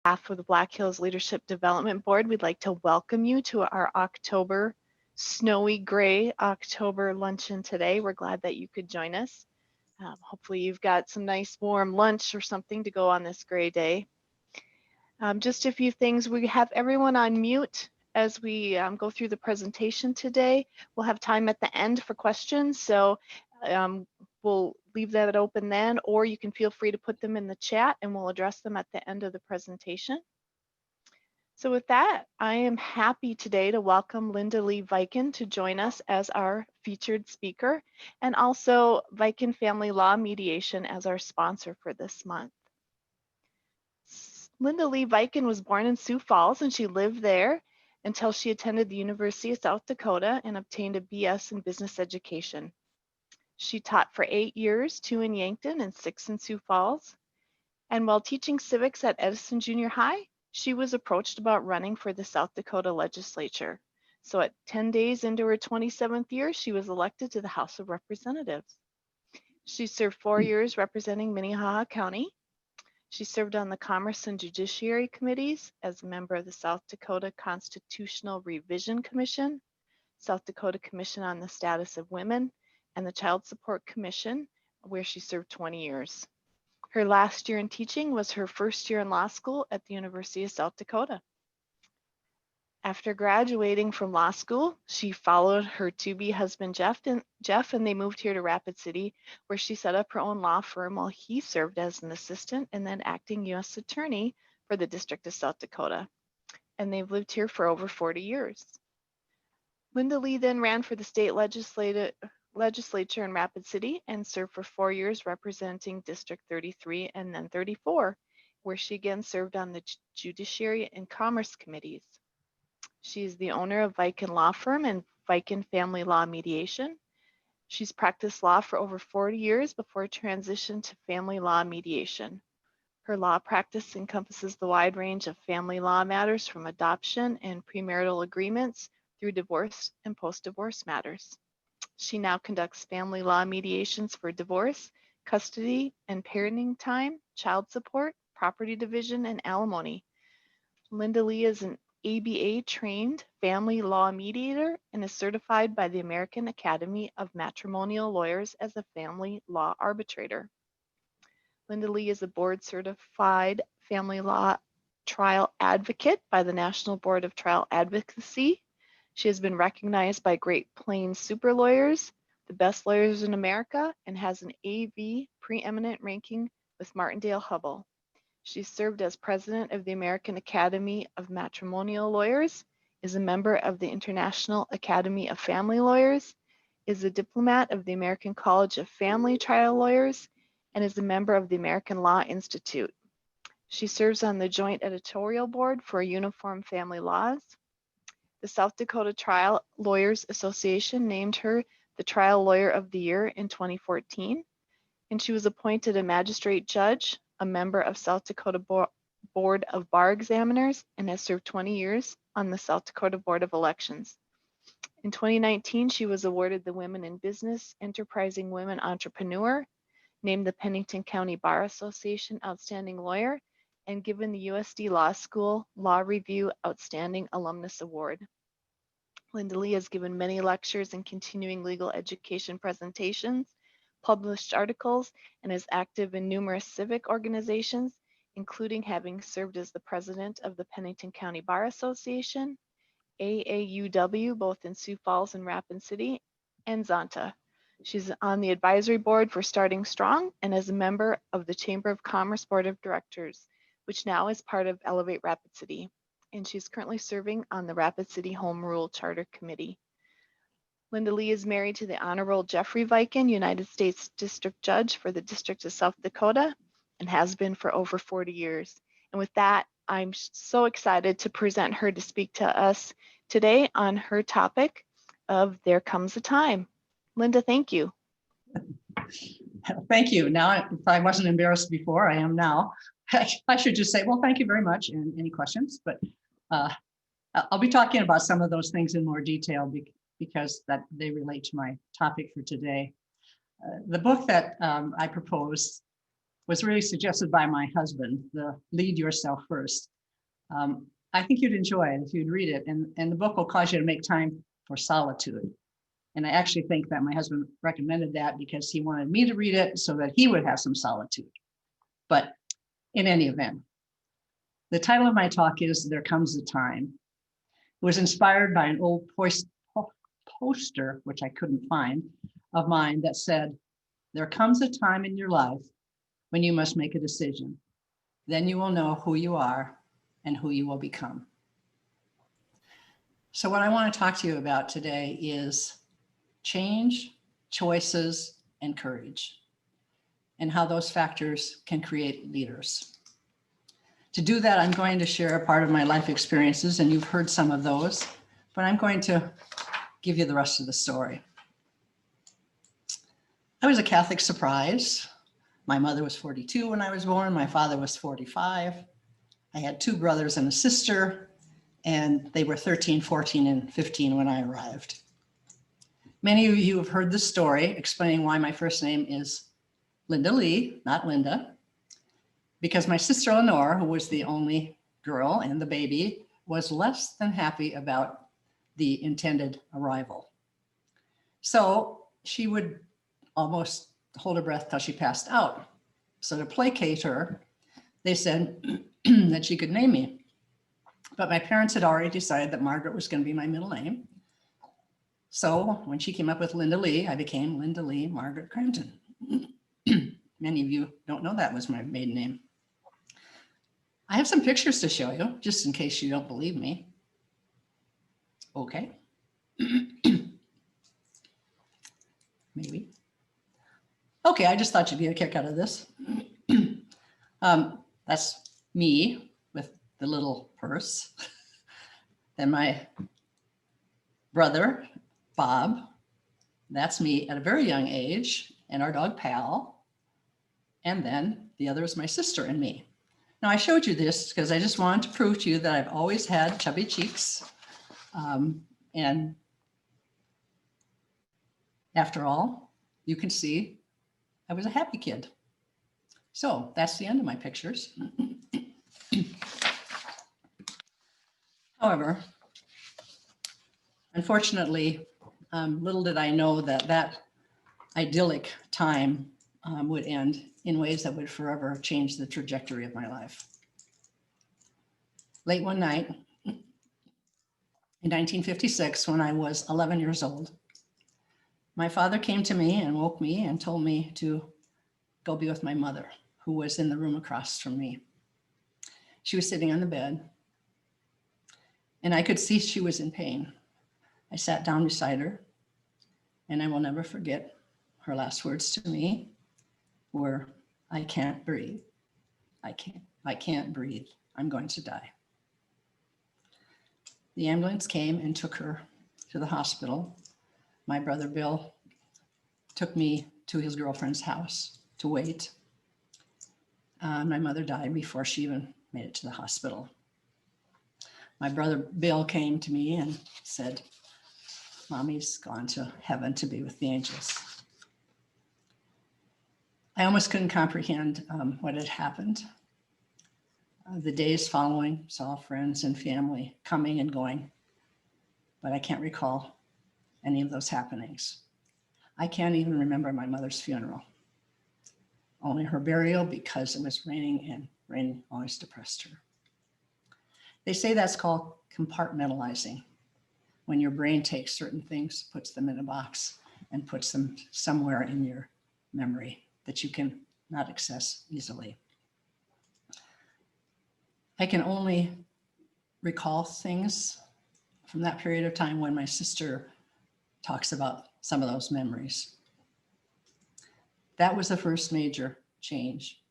behalf of the Black Hills Leadership Development Board, we'd like to welcome you to our October, snowy gray October luncheon today. We're glad that you could join us. Hopefully you've got some nice warm lunch or something to go on this gray day. Just a few things. We have everyone on mute as we go through the presentation today. We'll have time at the end for questions, so we'll leave that open then, or you can feel free to put them in the chat and we'll address them at the end of the presentation. So with that, I am happy today to welcome Lea Viken to join us as our featured speaker, and also Viken Family Law Mediation as our sponsor for this month. Lea Viken was born in Sioux Falls, and she lived there until she attended the University of South Dakota and obtained a BS in business education. She taught for 8 years, 2 in Yankton and 6 in Sioux Falls. And while teaching civics at Edison Junior High, she was approached about running for the South Dakota legislature. So at 10 days into her 27th year, she was elected to the House of Representatives. She served 4 years representing Minnehaha County. She served on the Commerce and Judiciary Committees as a member of the South Dakota Constitutional Revision Commission, South Dakota Commission on the Status of Women, and the Child Support Commission, where she served 20 years. Her last year in teaching was her first year in law school at the University of South Dakota. After graduating from law school, she followed her to-be husband, Jeff, and they moved here to Rapid City, where she set up her own law firm while he served as an assistant and then acting U.S. attorney for the District of South Dakota. And they've lived here for over 40 years. Lea then ran for the state legislature in Rapid City and served for 4 years representing District 33 and then 34, where she again served on the Judiciary and Commerce Committees. She is the owner of Viken Law Firm and Viken Family Law Mediation. She's practiced law for over 40 years before transition to family law mediation. Her law practice encompasses the wide range of family law matters from adoption and premarital agreements through divorce and post-divorce matters. She now conducts family law mediations for divorce, custody and parenting time, child support, property division, and alimony. Lea is an ABA trained family law mediator and is certified by the American Academy of Matrimonial Lawyers as a family law arbitrator. Lea is a board certified family law trial advocate by the National Board of Trial Advocacy. She has been recognized by Great Plains Super Lawyers, the best lawyers in America, and has an AV preeminent ranking with Martindale-Hubbell. She served as president of the American Academy of Matrimonial Lawyers, is a member of the International Academy of Family Lawyers, is a diplomat of the American College of Family Trial Lawyers, and is a member of the American Law Institute. She serves on the Joint Editorial Board for Uniform Family Laws. The South Dakota Trial Lawyers Association named her the Trial Lawyer of the Year in 2014, and she was appointed a magistrate judge, a member of South Dakota Board of Bar Examiners, and has served 20 years on the South Dakota Board of Elections. In 2019, she was awarded the Women in Business Enterprising Women Entrepreneur, named the Pennington County Bar Association Outstanding Lawyer, and given the USD Law School Law Review Outstanding Alumnus Award. Lea has given many lectures and continuing legal education presentations, published articles, and is active in numerous civic organizations, including having served as the president of the Pennington County Bar Association, AAUW, both in Sioux Falls and Rapid City, and Zonta. She's on the advisory board for Starting Strong and is a member of the Chamber of Commerce Board of Directors, which now is part of Elevate Rapid City. And she's currently serving on the Rapid City Home Rule Charter Committee. Lea is married to the Honorable Jeffrey Viken, United States District Judge for the District of South Dakota, and has been for over 40 years. And with that, I'm so excited to present her to speak to us today on her topic of There Comes a Time. Linda, thank you. Thank you. Now, if I wasn't embarrassed before, I am now. I should just say, well, thank you very much. And any questions? But I'll be talking about some of those things in more detail because that they relate to my topic for today. The book that I proposed was really suggested by my husband, the Lead Yourself First. I think you'd enjoy it if you'd read it. And the book will cause you to make time for solitude. And I actually think that my husband recommended that because he wanted me to read it so that he would have some solitude. But in any event, the title of my talk is There Comes a Time. It was inspired by an old poster, which I couldn't find, of mine that said, "There comes a time in your life when you must make a decision. Then you will know who you are and who you will become." So what I want to talk to you about today is change, choices, and courage, and how those factors can create leaders. To do that, I'm going to share a part of my life experiences, and you've heard some of those, but I'm going to give you the rest of the story. I was a Catholic surprise. My mother was 42 when I was born. My father was 45. I had 2 brothers and a sister, and they were 13, 14, and 15 when I arrived. Many of you have heard the story explaining why my first name is Linda Lee, not Linda, because my sister Lenore, who was the only girl and the baby, was less than happy about the intended arrival. So she would almost hold her breath till she passed out. So to placate her, they said that she could name me. But my parents had already decided that Margaret was going to be my middle name. So when she came up with Linda Lee, I became Linda Lee Margaret Crampton. Many of you don't know that was my maiden name. I have some pictures to show you, just in case you don't believe me. Okay. Maybe. Okay, I just thought you'd get a kick out of this. That's me with the little purse. Then my brother, Bob, that's me at a very young age, and our dog Pal. And then the other is my sister and me. Now I showed you this because I just wanted to prove to you that I've always had chubby cheeks. And after all, you can see I was a happy kid. So that's the end of my pictures. However, unfortunately, little did I know that that idyllic time would end in ways that would forever change the trajectory of my life. Late one night in 1956, when I was 11 years old, my father came to me and woke me and told me to go be with my mother, who was in the room across from me. She was sitting on the bed, and I could see she was in pain. I sat down beside her, and I will never forget her last words to me were, "I can't breathe. I can't breathe. I'm going to die." The ambulance came and took her to the hospital. My brother Bill took me to his girlfriend's house to wait. My mother died before she even made it to the hospital. My brother Bill came to me and said, "Mommy's gone to heaven to be with the angels." I almost couldn't comprehend what had happened. The days following saw friends and family coming and going, but I can't recall any of those happenings. I can't even remember my mother's funeral, only her burial because it was raining and rain always depressed her. They say that's called compartmentalizing, when your brain takes certain things, puts them in a box, and puts them somewhere in your memory that you can not access easily. I can only recall things from that period of time when my sister talks about some of those memories. That was the first major change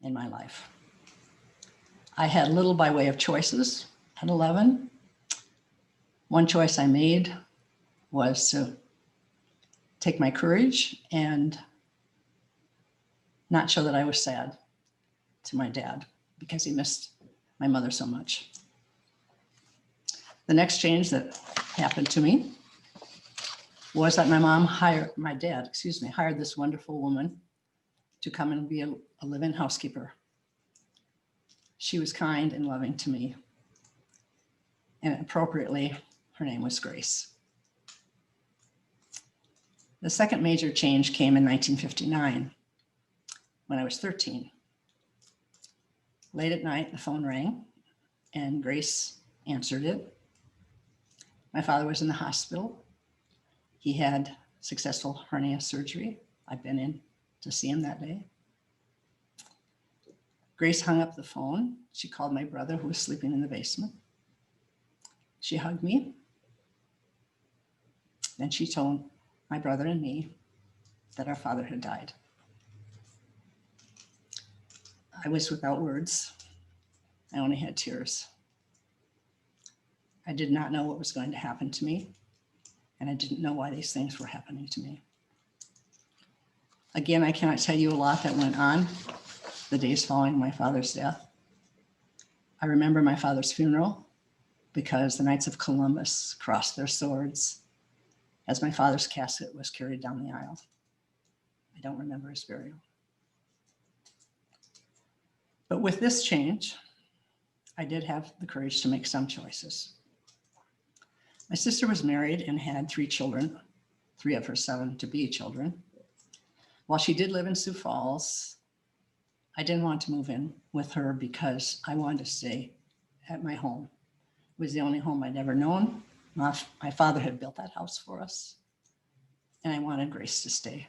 in my life. I had little by way of choices at 11. One choice I made was to take my courage and not show that I was sad to my dad because he missed my mother so much. The next change that happened to me was that my dad hired this wonderful woman to come and be a live-in housekeeper. She was kind and loving to me, and appropriately, her name was Grace. The second major change came in 1959 when I was 13. Late at night, the phone rang and Grace answered it. My father was in the hospital. He had successful hernia surgery. I'd been in to see him that day. Grace hung up the phone. She called my brother, who was sleeping in the basement. She hugged me. Then she told my brother and me that our father had died. I was without words. I only had tears. I did not know what was going to happen to me, and I didn't know why these things were happening to me. Again, I cannot tell you a lot that went on the days following my father's death. I remember my father's funeral because the Knights of Columbus crossed their swords as my father's casket was carried down the aisle. I don't remember his burial. But with this change, I did have the courage to make some choices. My sister was married and had 3 children, 3 of her 7 to-be children. While she did live in Sioux Falls, I didn't want to move in with her because I wanted to stay at my home. It was the only home I'd ever known. My father had built that house for us, and I wanted Grace to stay.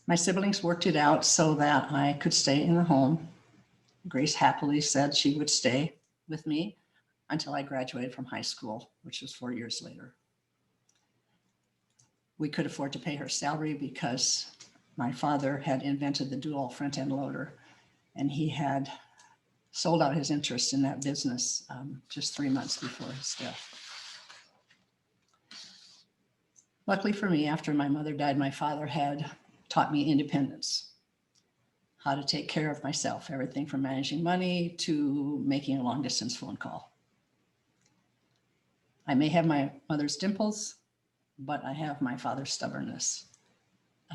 My siblings worked it out so that I could stay in the home. Grace happily said she would stay with me until I graduated from high school, which was 4 years later. We could afford to pay her salary because my father had invented the dual front-end loader, and he had sold out his interest in that business just 3 months before his death. Luckily for me, after my mother died, my father had taught me independence, how to take care of myself, everything from managing money to making a long-distance phone call. I may have my mother's dimples, but I have my father's stubbornness,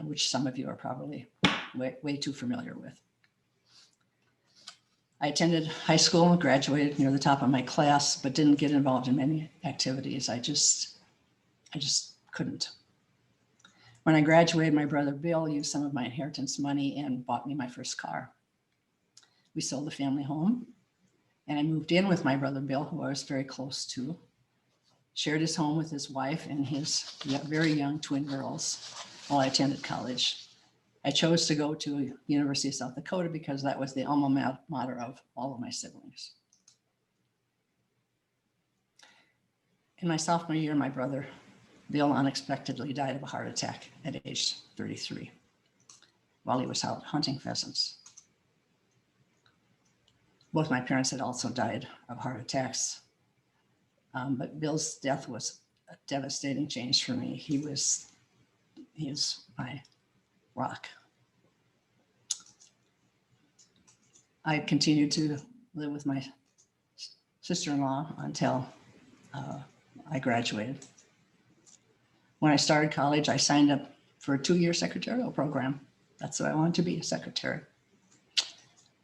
which some of you are probably way too familiar with. I attended high school and graduated near the top of my class, but didn't get involved in many activities. I just couldn't. When I graduated, my brother Bill used some of my inheritance money and bought me my first car. We sold the family home, and I moved in with my brother Bill, who I was very close to, shared his home with his wife and his very young twin girls while I attended college. I chose to go to University of South Dakota because that was the alma mater of all of my siblings. In my sophomore year, my brother Bill unexpectedly died of a heart attack at age 33 while he was out hunting pheasants. Both my parents had also died of heart attacks, but Bill's death was a devastating change for me. He is my rock. I continued to live with my sister-in-law until I graduated. When I started college, I signed up for a 2-year secretarial program. That's what I wanted to be, a secretary.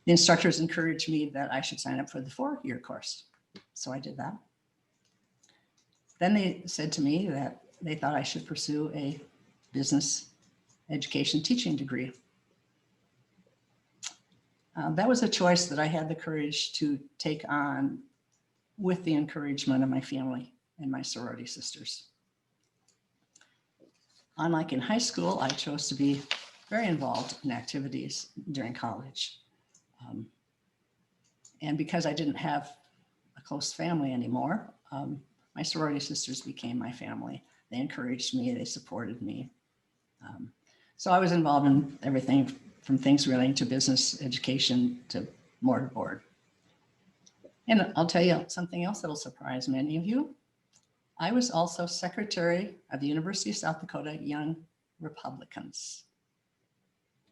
The instructors encouraged me that I should sign up for the 4-year course. So I did that. Then they said to me that they thought I should pursue a business education teaching degree. That was a choice that I had the courage to take on with the encouragement of my family and my sorority sisters. Unlike in high school, I chose to be very involved in activities during college. And because I didn't have a close family anymore, my sorority sisters became my family. They encouraged me, they supported me. So I was involved in everything from things relating to business education to mortarboard. And I'll tell you something else that'll surprise many of you. I was also secretary of the University of South Dakota Young Republicans.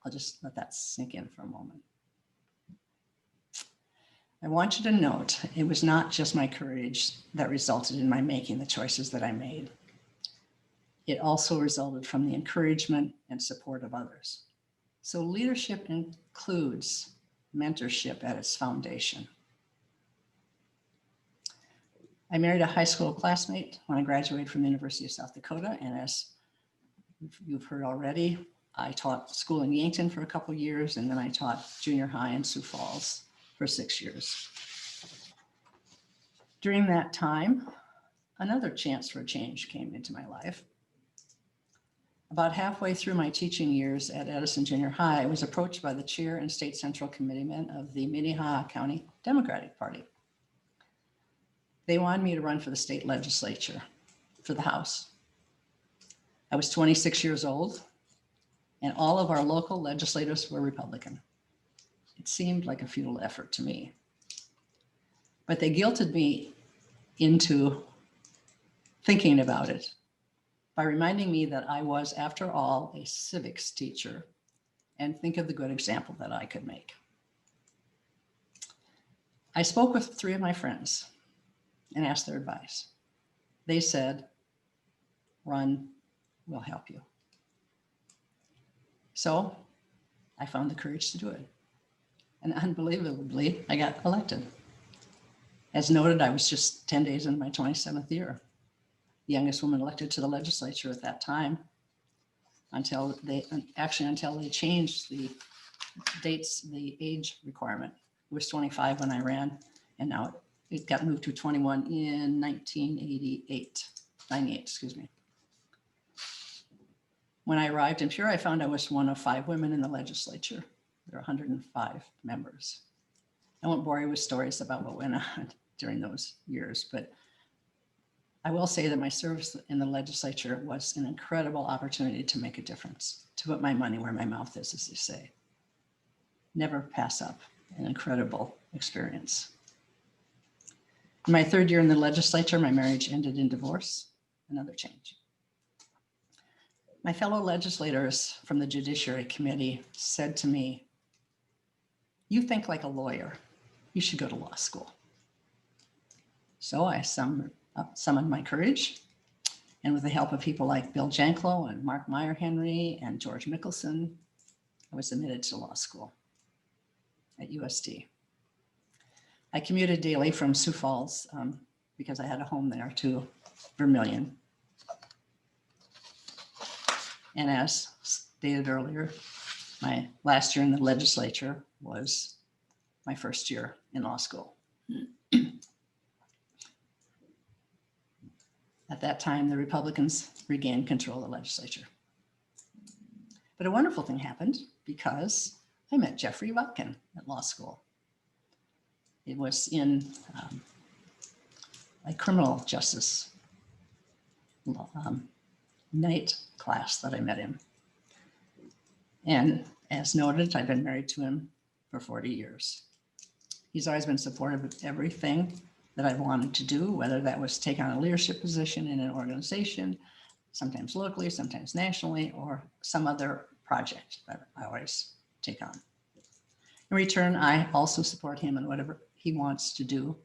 I'll just let that sink in for a moment. I want you to note, it was not just my courage that resulted in my making the choices that I made. it also resulted from the encouragement and support of others. So leadership includes mentorship at its foundation. I married a high school classmate when I graduated from the University of South Dakota. And as you've heard already, I taught school in Yankton for a couple of years, and then I taught junior high in Sioux Falls for 6 years. During that time, another chance for a change came into my life. About halfway through my teaching years at Edison Junior High, I was approached by the chair and state central committeeman of the Minnehaha County Democratic Party. They wanted me to run for the state legislature, for the House. I was 26 years old, and all of our local legislators were Republican. It seemed like a futile effort to me. But they guilted me into thinking about it by reminding me that I was, after all, a civics teacher, and think of the good example that I could make. I spoke with 3 of my friends and asked their advice. They said, "Run, we'll help you." So I found the courage to do it. And unbelievably, I got elected. As noted, I was just 10 days into my 27th year, the youngest woman elected to the legislature at that time, until they changed the dates, the age requirement. It was 25 when I ran, and now it got moved to 21 in 98, excuse me. When I arrived in Pure, I found I was one of 5 women in the legislature. There are 105 members. I won't bore you with stories about what went on during those years, but I will say that my service in the legislature was an incredible opportunity to make a difference, to put my money where my mouth is, as they say. Never pass up an incredible experience. In my 3rd year in the legislature, my marriage ended in divorce, another change. My fellow legislators from the Judiciary Committee said to me, "You think like a lawyer. You should go to law school." So I summoned my courage, and with the help of people like Bill Janklow and Mark Meyer Henry and George Mickelson, I was admitted to law school at USD. I commuted daily from Sioux Falls because I had a home there to Vermilion. And as stated earlier, my last year in the legislature was my first year in law school. At that time, the Republicans regained control of the legislature. But a wonderful thing happened because I met Lea Viken at law school. It was in a criminal justice night class that I met him. And as noted, I've been married to him for 40 years. He's always been supportive of everything that I've wanted to do, whether that was take on a leadership position in an organization, sometimes locally, sometimes nationally, or some other project that I always take on. In return, I also support him in whatever he wants to do.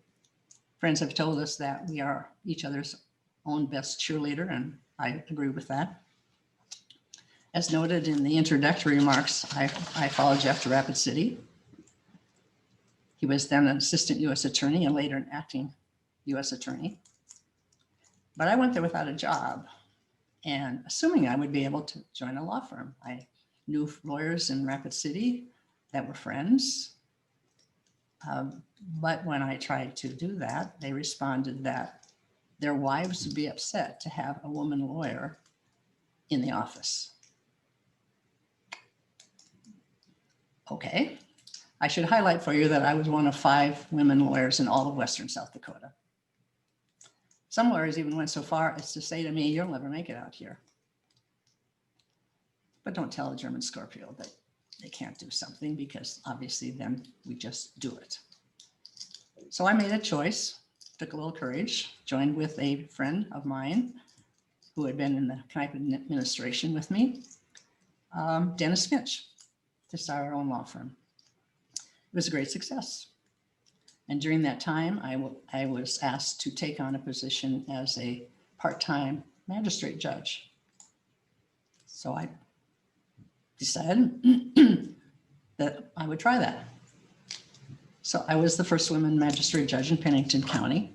Friends have told us that we are each other's own best cheerleader, and I agree with that. As noted in the introductory remarks, I followed Jeff to Rapid City. He was then an assistant U.S. attorney and later an acting U.S. attorney. But I went there without a job and assuming I would be able to join a law firm. I knew lawyers in Rapid City that were friends. But when I tried to do that, they responded that their wives would be upset to have a woman lawyer in the office. Okay. I should highlight for you that I was one of 5 women lawyers in all of Western South Dakota. Some lawyers even went so far as to say to me, "You'll never make it out here." But don't tell a German Scorpio that they can't do something, because obviously then we just do it. So I made a choice, took a little courage, joined with a friend of mine who had been in the Knipe administration with me, Dennis Finch, to start our own law firm. It was a great success. And during that time, I was asked to take on a position as a part-time magistrate judge So I decided that I would try that. So I was the first woman magistrate judge in Pennington County.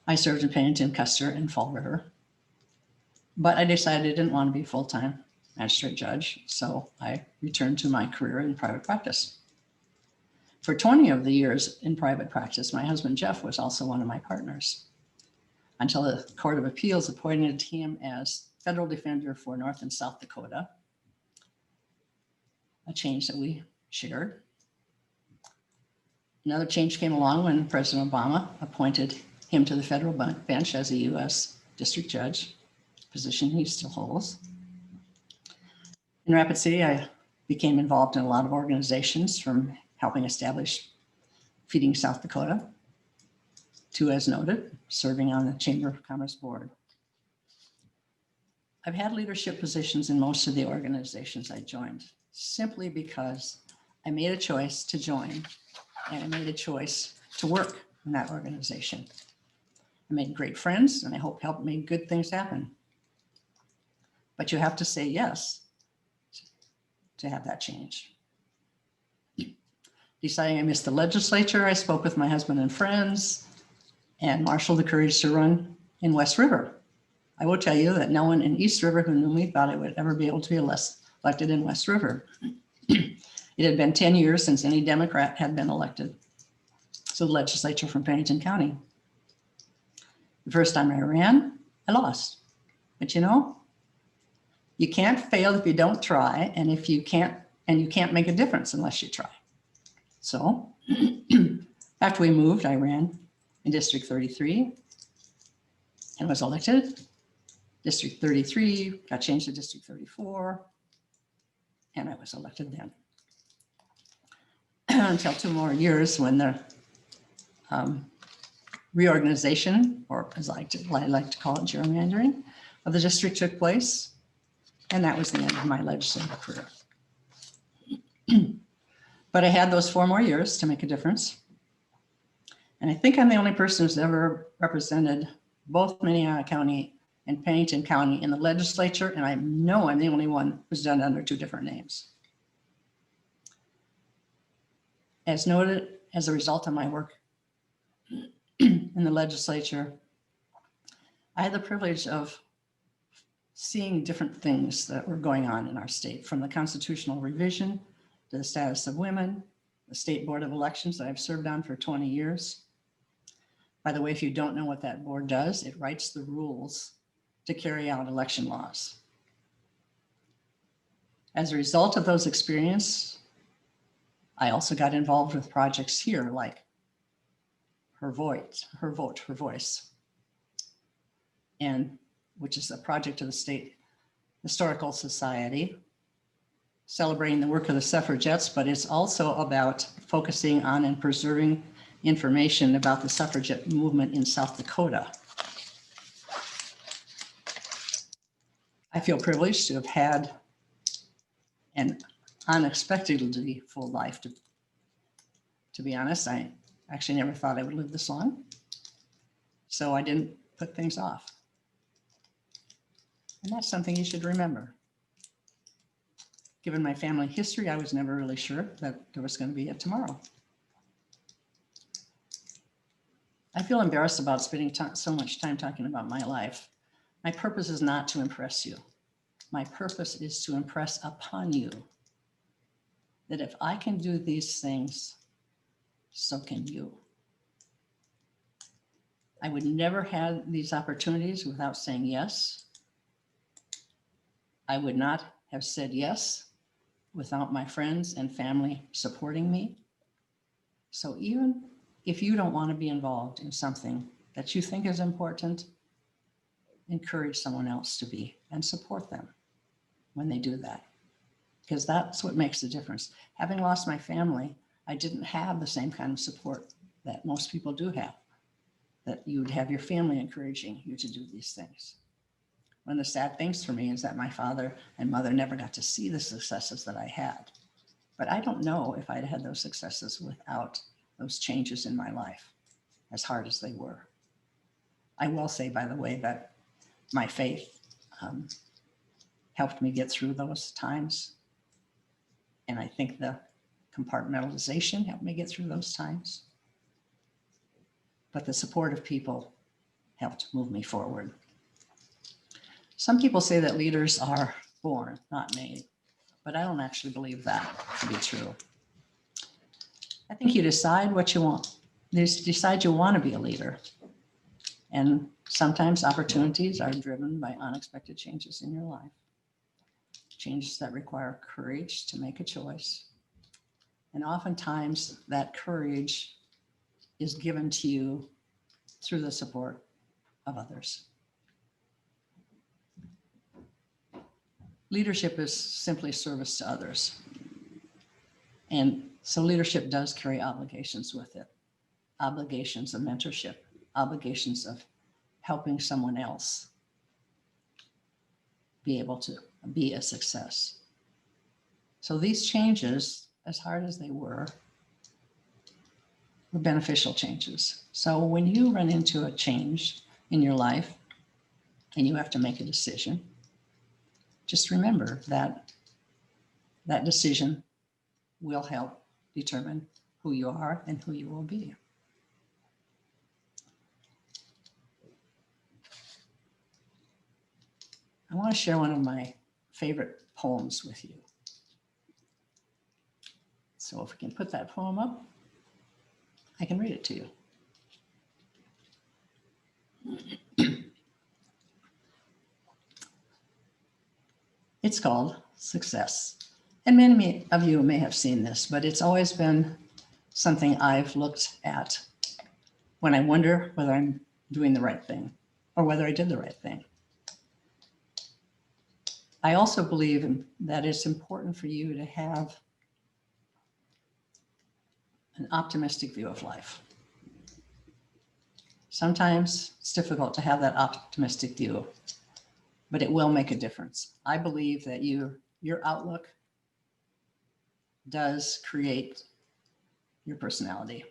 I served in Pennington, Custer, and Fall River. But I decided I didn't want to be a full-time magistrate judge, so I returned to my career in private practice. For 20 of the years in private practice, my husband Jeff was also one of my partners, until the Court of Appeals appointed him as federal defender for North and South Dakota, a change that we shared. Another change came along when President Obama appointed him to the federal bench as a U.S. district judge, position he still holds. In Rapid City, I became involved in a lot of organizations, from helping establish Feeding South Dakota to, as noted, serving on the Chamber of Commerce board. I've had leadership positions in most of the organizations I joined, simply because I made a choice to join, and I made a choice to work in that organization. I made great friends, and I hope helped make good things happen. But you have to say yes to have that change. Deciding I missed the legislature, I spoke with my husband and friends and marshaled the courage to run in West River. I will tell you that no one in East River who knew me thought I would ever be able to be elected in West River. It had been 10 years since any Democrat had been elected to the legislature from Pennington County. The first time I ran, I lost. But you know, you can't fail if you don't try, and you can't make a difference unless you try. So after we moved, I ran in District 33 and was elected. District 33 got changed to District 34, and I was elected then. Until 2 more years when the reorganization, or as I like to call it, gerrymandering of the district took place, and that was the end of my legislative career. But I had those 4 more years to make a difference. And I think I'm the only person who's ever represented both Minnehaha County and Pennington County in the legislature, and I know I'm the only one who's done it under 2 different names. As noted, as a result of my work in the legislature, I had the privilege of seeing different things that were going on in our state, from the constitutional revision to the status of women, the State Board of Elections that I've served on for 20 years. By the way, if you don't know what that board does, it writes the rules to carry out election laws. As a result of those experiences, I also got involved with projects here like Her Voice, and which is a project of the State Historical Society, celebrating the work of the suffragettes, but it's also about focusing on and preserving information about the suffragette movement in South Dakota. I feel privileged to have had an unexpectedly full life. To be honest, I actually never thought I would live this long, so I didn't put things off. And that's something you should remember. Given my family history, I was never really sure that there was going to be a tomorrow. I feel embarrassed about spending so much time talking about my life. My purpose is not to impress you. My purpose is to impress upon you that if I can do these things, so can you. I would never have these opportunities without saying yes. I would not have said yes without my friends and family supporting me. So even if you don't want to be involved in something that you think is important, encourage someone else to be and support them when they do that, because that's what makes the difference. Having lost my family, I didn't have the same kind of support that most people do have, that you would have your family encouraging you to do these things. One of the sad things for me is that my father and mother never got to see the successes that I had. But I don't know if I'd had those successes without those changes in my life, as hard as they were. I will say, by the way, that my faith helped me get through those times. And I think the compartmentalization helped me get through those times. But the support of people helped move me forward. Some people say that leaders are born, not made, but I don't actually believe that to be true. I think you decide what you want. You decide you want to be a leader. And sometimes opportunities are driven by unexpected changes in your life. Changes that require courage to make a choice. And oftentimes that courage is given to you through the support of others. Leadership is simply service to others. And so leadership does carry obligations with it. Obligations of mentorship, obligations of helping someone else be able to be a success. So these changes, as hard as they were beneficial changes. So when you run into a change in your life and you have to make a decision, just remember that that decision will help determine who you are and who you will be. I want to share one of my favorite poems with you. So if we can put that poem up, I can read it to you. It's called Success. And many of you may have seen this, but it's always been something I've looked at when I wonder whether I'm doing the right thing or whether I did the right thing. I also believe that it's important for you to have an optimistic view of life. Sometimes it's difficult to have that optimistic view, but it will make a difference. I believe that your outlook does create your personality.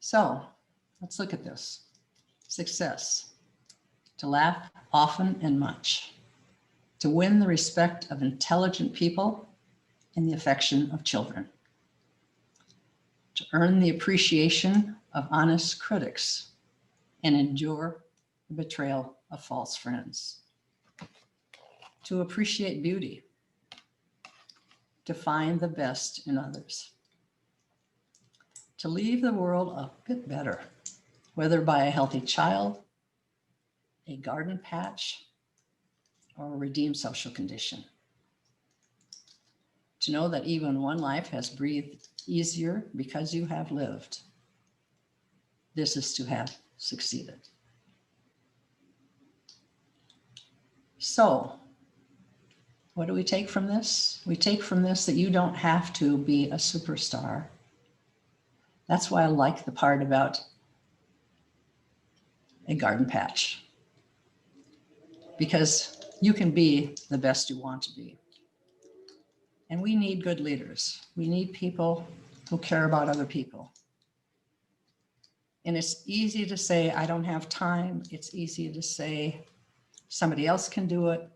So let's look at this. Success: to laugh often and much, to win the respect of intelligent people and the affection of children, to earn the appreciation of honest critics and endure the betrayal of false friends, to appreciate beauty, to find the best in others, to leave the world a bit better, whether by a healthy child, a garden patch, or a redeemed social condition. To know that even one life has breathed easier because you have lived. This is to have succeeded. So, what do we take from this? We take from this that you don't have to be a superstar. That's why I like the part about a garden patch, because you can be the best you want to be. And we need good leaders. We need people who care about other people. And it's easy to say, I don't have time. It's easy to say, somebody else can do it.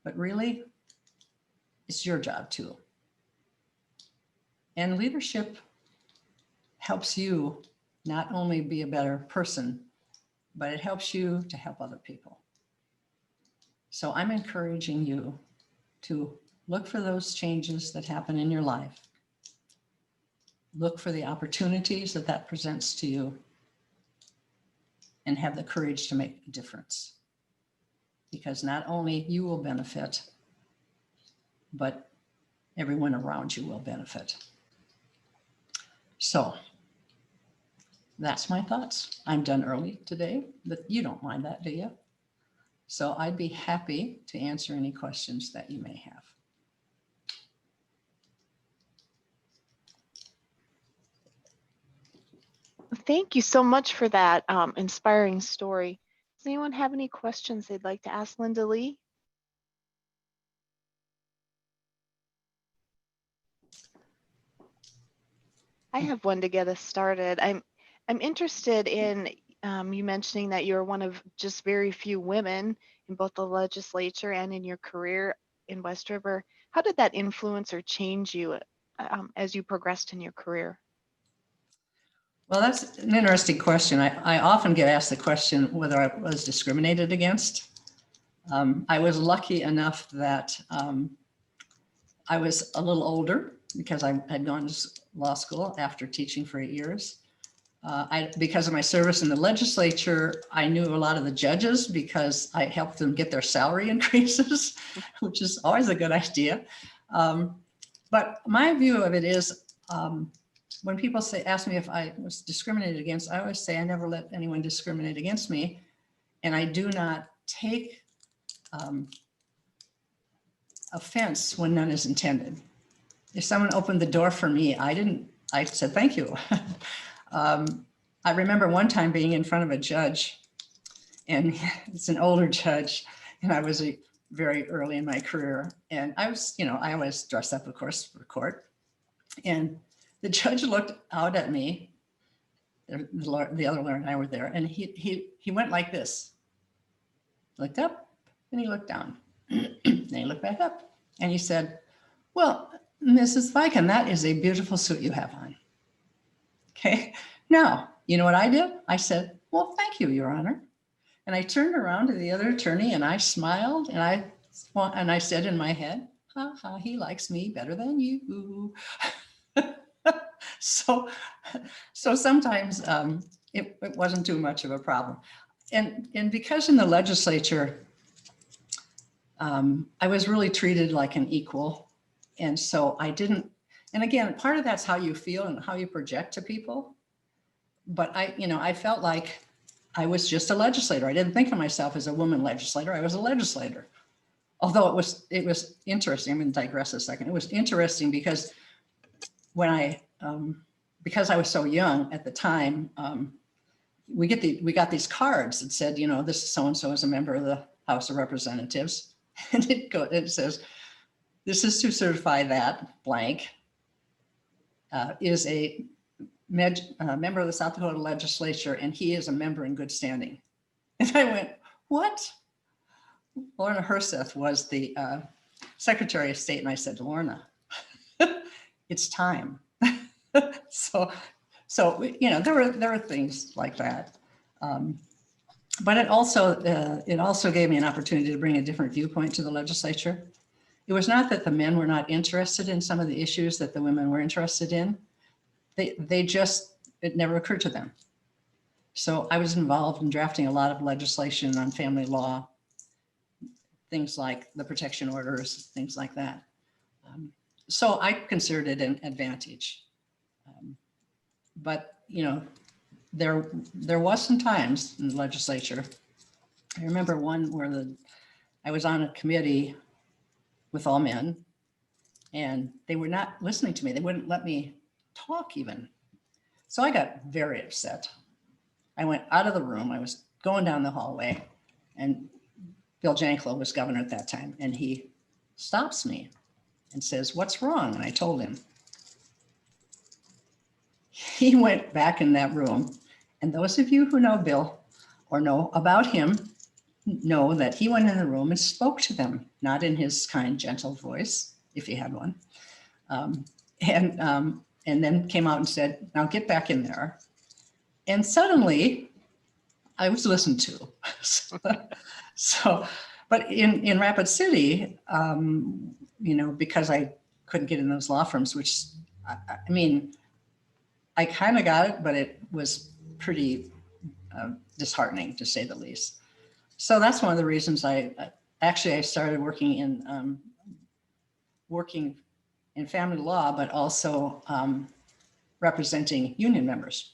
But really, it's your job too. And leadership helps you not only be a better person, but it helps you to help other people. So I'm encouraging you to look for those changes that happen in your life. Look for the opportunities that presents to you and have the courage to make a difference. Because not only you will benefit, but everyone around you will benefit. So that's my thoughts. I'm done early today, but you don't mind that, do you? So I'd be happy to answer any questions that you may have. Thank you so much for that inspiring story. Does anyone have any questions they'd like to ask Linda Lee? I have one to get us started. I'm interested in You mentioning that you're one of just very few women in both the legislature and in your career in West River. How did that influence or change you as you progressed in your career? Well, that's an interesting question. I often get asked the question whether I was discriminated against. I was lucky enough that I was a little older because I had gone to law school after teaching for 8 years. Because of my service in the legislature, I knew a lot of the judges because I helped them get their salary increases, which is always a good idea. But my view of it is, when people ask me if I was discriminated against, I always say I never let anyone discriminate against me. And I do not take offense when none is intended. If someone opened the door for me, I said, thank you. I remember one time being in front of a judge, and it's an older judge, and I was very early in my career. And I was, I always dress up, of course, for court. And the judge looked out at me. The other lawyer and I were there, and he went like this. Looked up, and he looked down. Then he looked back up, and he said, well, Mrs. Viken, that is a beautiful suit you have on. Okay, now, you know what I did? I said, well, thank you, Your Honor. And I turned around to the other attorney and I smiled and I said in my head, ha ha, he likes me better than you. So sometimes it wasn't too much of a problem. And because in the legislature, I was really treated like an equal. And so I didn't, and again, part of that's how you feel and how you project to people. But I felt like I was just a legislator. I didn't think of myself as a woman legislator. I was a legislator. Although it was interesting. I'm going to digress a second. It was interesting because when because I was so young at the time, we got these cards that said, this so-and-so is a member of the House of Representatives. And it says, this is to certify that blank is a member of the South Dakota legislature, and he is a member in good standing. And I went, what? Lorna Herseth was the Secretary of State, and I said, Lorna, it's time. So there were things like that. But it also gave me an opportunity to bring a different viewpoint to the legislature. It was not that the men were not interested in some of the issues that the women were interested in. It never occurred to them. So I was involved in drafting a lot of legislation on family law, things like the protection orders, things like that. So I considered it an advantage. But, there was some times in the legislature. I remember one where I was on a committee with all men, and they were not listening to me. They wouldn't let me talk even. So I got very upset. I went out of the room. I was going down the hallway, and Bill Janklow was governor at that time, and he stops me and says, what's wrong? And I told him. He went back in that room, and those of you who know Bill or know about him know that he went in the room and spoke to them, not in his kind, gentle voice, if he had one, and then came out and said, now get back in there. And suddenly I was listened to. But in Rapid City, because I couldn't get in those law firms, which I kind of got it, but it was pretty disheartening, to say the least. So that's one of the reasons I started working in family law, but also representing union members.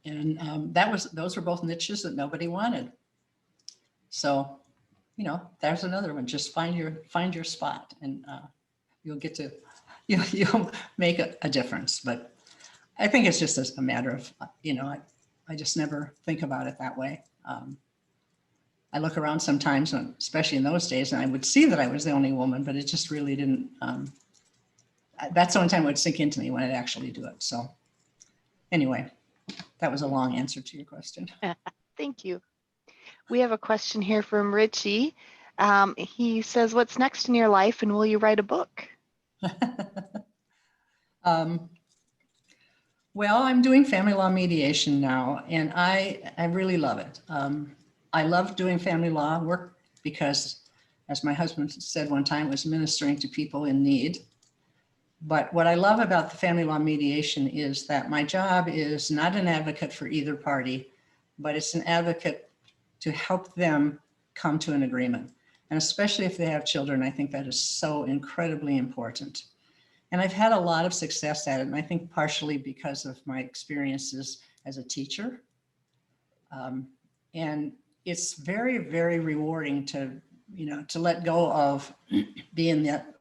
And those were both niches that nobody wanted. So, there's another one. Just find your spot, and you'll make a difference. But I think it's just a matter of, I just never think about it that way. I look around sometimes, especially in those days, and I would see that I was the only woman, but it just really didn't, that's the only time it would sink into me when I'd actually do it. So anyway, that was a long answer to your question. Thank you. We have a question here from Richie. He says, what's next in your life and will you write a book? Well, I'm doing family law mediation now, and I really love it. I love doing family law work because, as my husband said one time, it was ministering to people in need. But what I love about the family law mediation is that my job is not an advocate for either party, but it's an advocate to help them come to an agreement. And especially if they have children, I think that is so incredibly important. And I've had a lot of success at it, and I think partially because of my experiences as a teacher. And it's very, very rewarding to, to let go of being that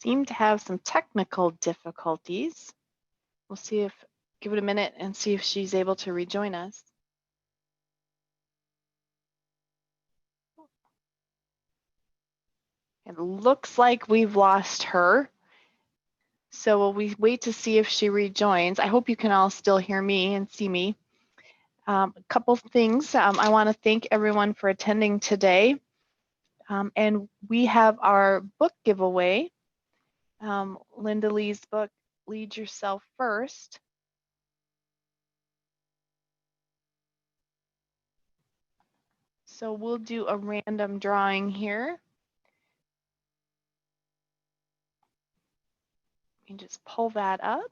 Seem to have some technical difficulties. We'll give it a minute and see if she's able to rejoin us. It looks like we've lost her. So we wait to see if she rejoins. I hope you can all still hear me and see me. A couple things. I want to thank everyone for attending today. And we have our book giveaway. Linda Lee's book, Lead Yourself First. So we'll do a random drawing here. And just pull that up.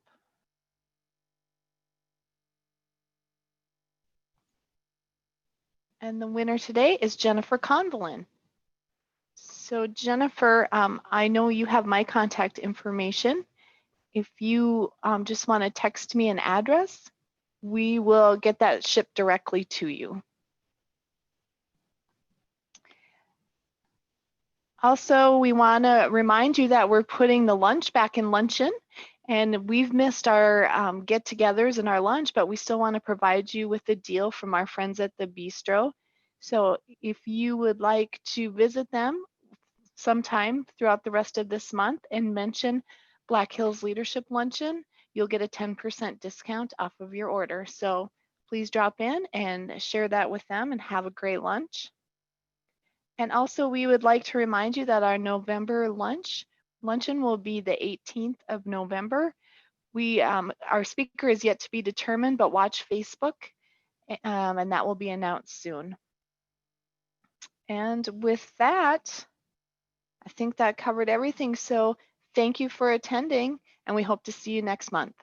And the winner today is Jennifer Convalin. So Jennifer, I know you have my contact information. If you just want to text me an address, we will get that shipped directly to you. Also, we want to remind you that we're putting the lunch back in Luncheon, and we've missed our get-togethers and our lunch, but we still want to provide you with a deal from our friends at the Bistro. So if you would like to visit them sometime throughout the rest of this month and mention Black Hills Leadership Luncheon, you'll get a 10% discount off of your order. So please drop in and share that with them and have a great lunch. And also we would like to remind you that our November luncheon will be the 18th of November. Our speaker is yet to be determined, but watch Facebook and that will be announced soon. And with that, I think that covered everything. So thank you for attending, and we hope to see you next month.